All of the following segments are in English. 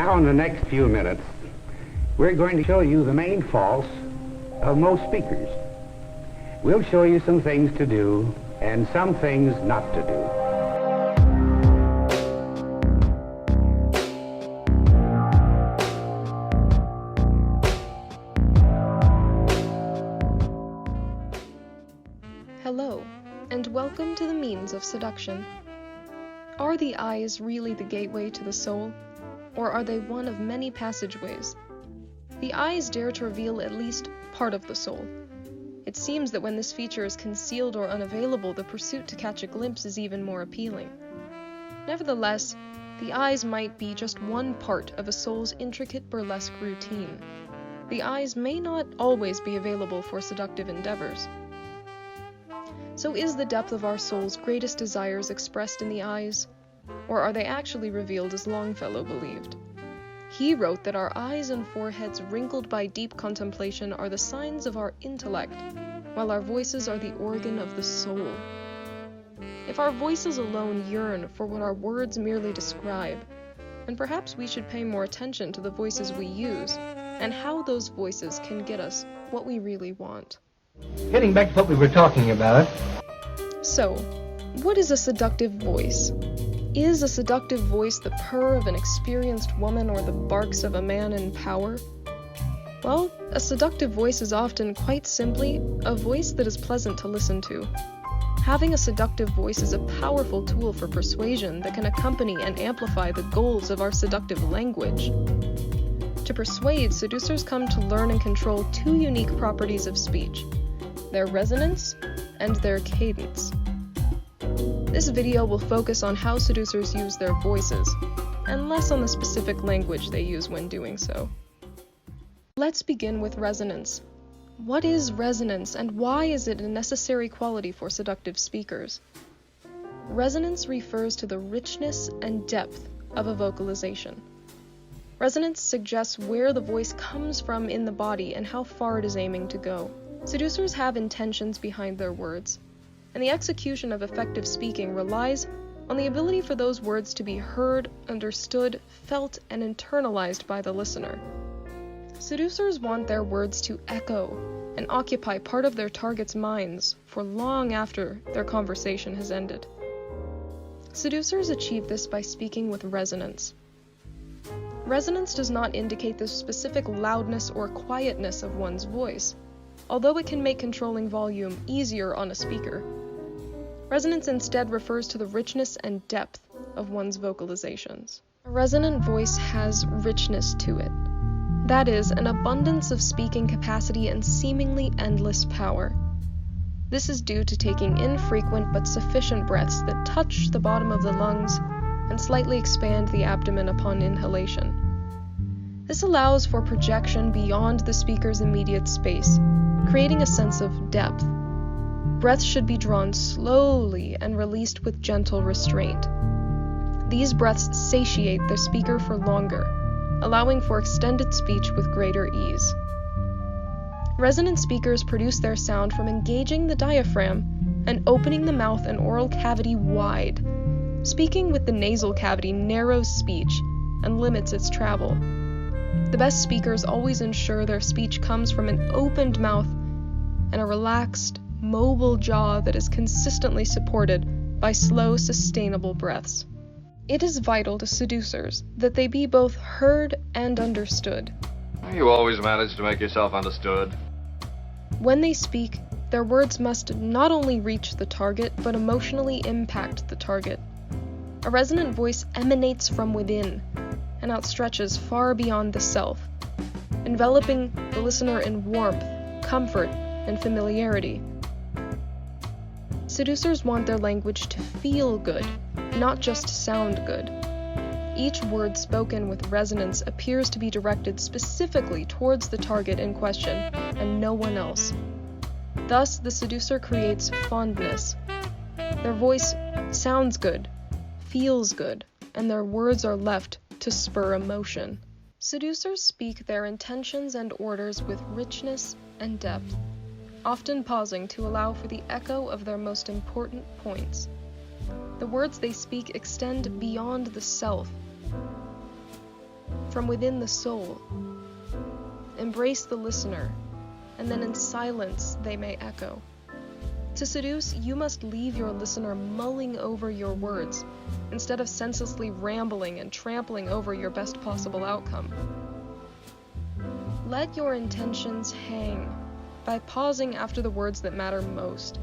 Now in the next few minutes, we're going to show you the main faults of most speakers. We'll show you some things to do and some things not to do. Hello, and welcome to the Means of Seduction. Are the eyes really the gateway to the soul, or are they one of many passageways? The eyes dare to reveal at least part of the soul. It seems that when this feature is concealed or unavailable, the pursuit to catch a glimpse is even more appealing. Nevertheless, the eyes might be just one part of a soul's intricate burlesque routine. The eyes may not always be available for seductive endeavors. So is the depth of our soul's greatest desires expressed in the eyes, or are they actually revealed as Longfellow believed? He wrote that our eyes and foreheads wrinkled by deep contemplation are the signs of our intellect, while our voices are the organ of the soul. If our voices alone yearn for what our words merely describe, then perhaps we should pay more attention to the voices we use, and how those voices can get us what we really want. Getting back to what we were talking about. So, what is a seductive voice? Is a seductive voice the purr of an experienced woman or the barks of a man in power? Well, a seductive voice is often, quite simply, a voice that is pleasant to listen to. Having a seductive voice is a powerful tool for persuasion that can accompany and amplify the goals of our seductive language. To persuade, seducers come to learn and control two unique properties of speech: their resonance and their cadence. This video will focus on how seducers use their voices, and less on the specific language they use when doing so. Let's begin with resonance. What is resonance, and why is it a necessary quality for seductive speakers? Resonance refers to the richness and depth of a vocalization. Resonance suggests where the voice comes from in the body and how far it is aiming to go. Seducers have intentions behind their words, and the execution of effective speaking relies on the ability for those words to be heard, understood, felt, and internalized by the listener. Seducers want their words to echo and occupy part of their target's minds for long after their conversation has ended. Seducers achieve this by speaking with resonance. Resonance does not indicate the specific loudness or quietness of one's voice, although it can make controlling volume easier on a speaker. Resonance instead refers to the richness and depth of one's vocalizations. A resonant voice has richness to it. That is, an abundance of speaking capacity and seemingly endless power. This is due to taking infrequent but sufficient breaths that touch the bottom of the lungs and slightly expand the abdomen upon inhalation. This allows for projection beyond the speaker's immediate space, creating a sense of depth. Breaths should be drawn slowly and released with gentle restraint. These breaths satiate the speaker for longer, allowing for extended speech with greater ease. Resonant speakers produce their sound from engaging the diaphragm and opening the mouth and oral cavity wide. Speaking with the nasal cavity narrows speech and limits its travel. The best speakers always ensure their speech comes from an opened mouth and a relaxed, mobile jaw that is consistently supported by slow, sustainable breaths. It is vital to seducers that they be both heard and understood. You always manage to make yourself understood. When they speak, their words must not only reach the target, but emotionally impact the target. A resonant voice emanates from within and outstretches far beyond the self, enveloping the listener in warmth, comfort, and familiarity. Seducers want their language to feel good, not just sound good. Each word spoken with resonance appears to be directed specifically towards the target in question and no one else. Thus, the seducer creates fondness. Their voice sounds good, feels good, and their words are left to spur emotion. Seducers speak their intentions and orders with richness and depth, often pausing to allow for the echo of their most important points. The words they speak extend beyond the self. from within the soul. Embrace the listener, and then in silence they may echo. To seduce, you must leave your listener mulling over your words, instead of senselessly rambling and trampling over your best possible outcome. Let your intentions hang by pausing after the words that matter most.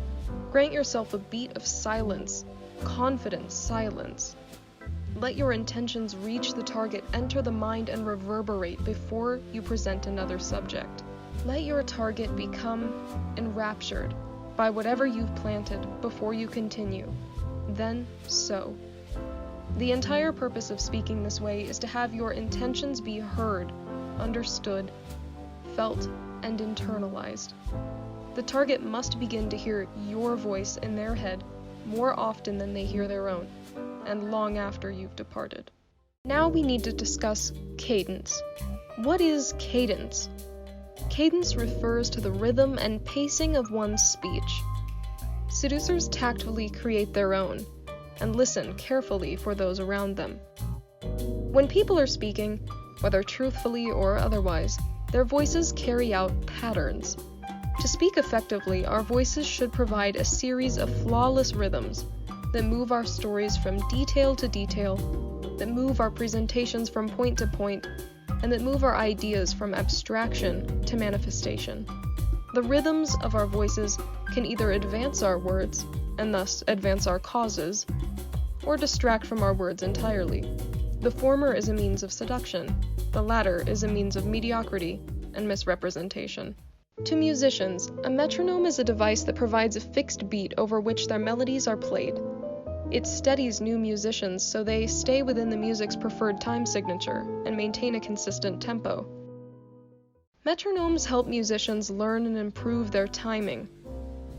Grant yourself a beat of silence, confident silence. Let your intentions reach the target, enter the mind, and reverberate before you present another subject. Let your target become enraptured by whatever you've planted before you continue. Then sow. The entire purpose of speaking this way is to have your intentions be heard, understood, felt, and internalized. The target must begin to hear your voice in their head more often than they hear their own, and long after you've departed. Now we need to discuss cadence. What is cadence? Cadence refers to the rhythm and pacing of one's speech. Seducers tactfully create their own, and listen carefully for those around them. When people are speaking, whether truthfully or otherwise, their voices carry out patterns. To speak effectively, our voices should provide a series of flawless rhythms that move our stories from detail to detail, that move our presentations from point to point, and that move our ideas from abstraction to manifestation. The rhythms of our voices can either advance our words, and thus advance our causes, or distract from our words entirely. The former is a means of seduction, the latter is a means of mediocrity and misrepresentation. To musicians, a metronome is a device that provides a fixed beat over which their melodies are played. It steadies new musicians so they stay within the music's preferred time signature and maintain a consistent tempo. Metronomes help musicians learn and improve their timing.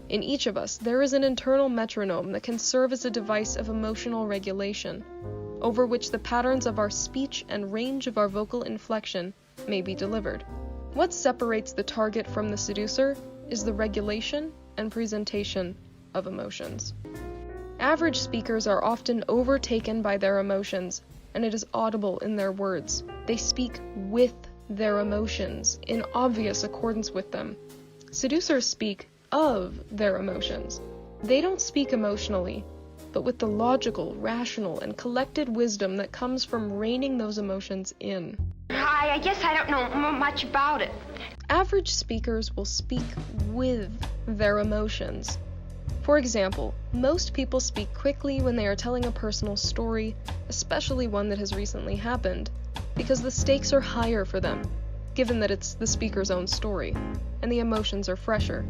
In each of us, there is an internal metronome that can serve as a device of emotional regulation, over which the patterns of our speech and range of our vocal inflection may be delivered. What separates the target from the seducer is the regulation and presentation of emotions. Average speakers are often overtaken by their emotions, and it is audible in their words. They speak with their emotions, in obvious accordance with them. Seducers speak of their emotions. They don't speak emotionally, but with the logical, rational, and collected wisdom that comes from reining those emotions in. I guess I don't know much about it. Average speakers will speak with their emotions. For example, most people speak quickly when they are telling a personal story, especially one that has recently happened, because the stakes are higher for them, given that it's the speaker's own story, and the emotions are fresher.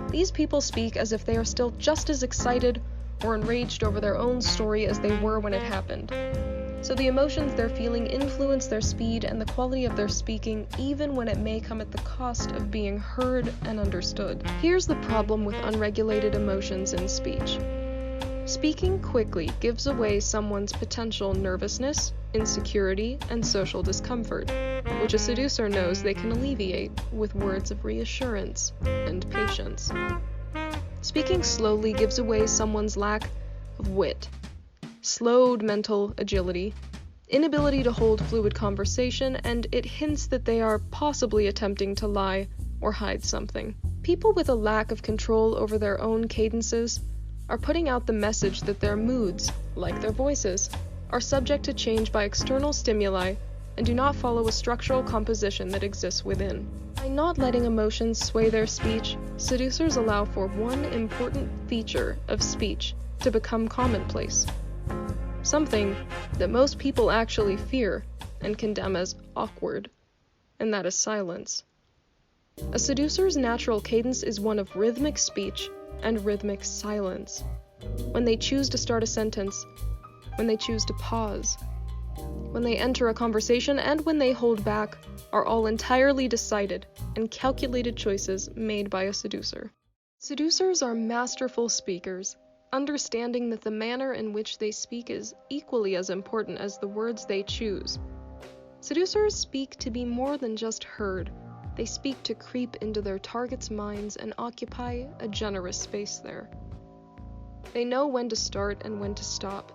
These people speak as if they are still just as excited or enraged over their own story as they were when it happened. So the emotions they're feeling influence their speed and the quality of their speaking, even when it may come at the cost of being heard and understood. Here's the problem with unregulated emotions in speech. Speaking quickly gives away someone's potential nervousness, insecurity, and social discomfort, which a seducer knows they can alleviate with words of reassurance and patience. Speaking slowly gives away someone's lack of wit, slowed mental agility, inability to hold fluid conversation, and it hints that they are possibly attempting to lie or hide something. People with a lack of control over their own cadences are putting out the message that their moods, like their voices, are subject to change by external stimuli and do not follow a structural composition that exists within. By not letting emotions sway their speech, seducers allow for one important feature of speech to become commonplace. Something that most people actually fear and condemn as awkward, and that is silence. A seducer's natural cadence is one of rhythmic speech and rhythmic silence. When they choose to start a sentence, when they choose to pause, when they enter a conversation, and when they hold back, are all entirely decided and calculated choices made by a seducer. Seducers are masterful speakers, understanding that the manner in which they speak is equally as important as the words they choose. Seducers speak to be more than just heard. They speak to creep into their targets' minds and occupy a generous space there. They know when to start and when to stop.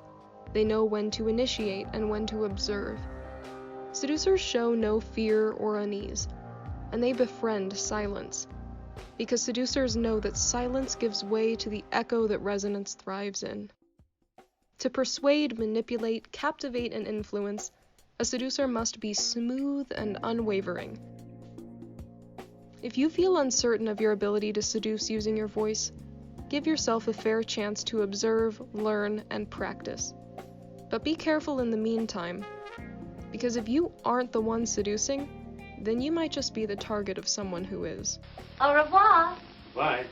They know when to initiate and when to observe. Seducers show no fear or unease, and they befriend silence, because seducers know that silence gives way to the echo that resonance thrives in. To persuade, manipulate, captivate, and influence, a seducer must be smooth and unwavering. If you feel uncertain of your ability to seduce using your voice, give yourself a fair chance to observe, learn, and practice. But be careful in the meantime, because if you aren't the one seducing, then you might just be the target of someone who is. Au revoir. Bye.